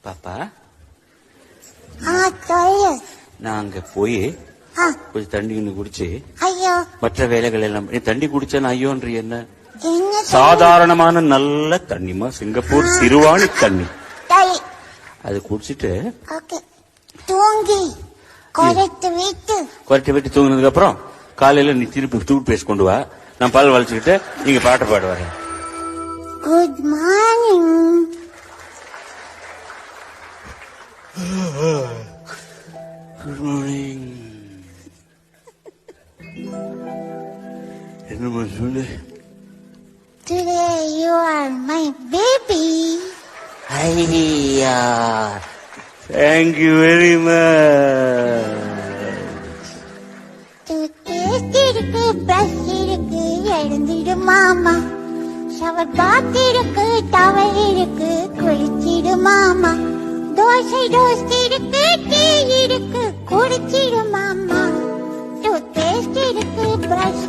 பாப்பா சொல்லு. நான் அங்க போய் கொஞ்சம் தண்ணி குடிச்சு ஐயோ மற்ற வேலைகள் எல்லாம் தண்ணி குடிச்சேன்னு ஐயோன்ற என்ன என்ன சாதாரணமான நல்ல தண்ணிமா, சிங்கப்பூர் சிறுவாணி தண்ணி. சரி, அது குடிச்சிட்டு ஓகே. தூங்கி குறைத்து விட்டு தூங்கினதுக்கு அப்புறம் காலையில நீ திருப்பி டூத் பேஸ்ட் கொண்டு வா, நான் பால் வலிச்சுக்கிட்டு நீங்க பாட்டு பாடுவாரு. Good morning. Good morning. என்னமா சொல்லு. Today you are my baby. ஐயா, thank you very much. Toothpaste இருக்கு, பிரஷ் இருக்கு, எழுந்திடு மாமா. ஷவர் பாத் இருக்கு, டவல் இருக்கு, குளிச்சிடு மாமா. தோசை டோஸ்ட் இருக்கு, டீ இருக்கு, குடிச்சிடு மாமா. டூத்பேஸ்ட் இருக்கு, பிரஷ்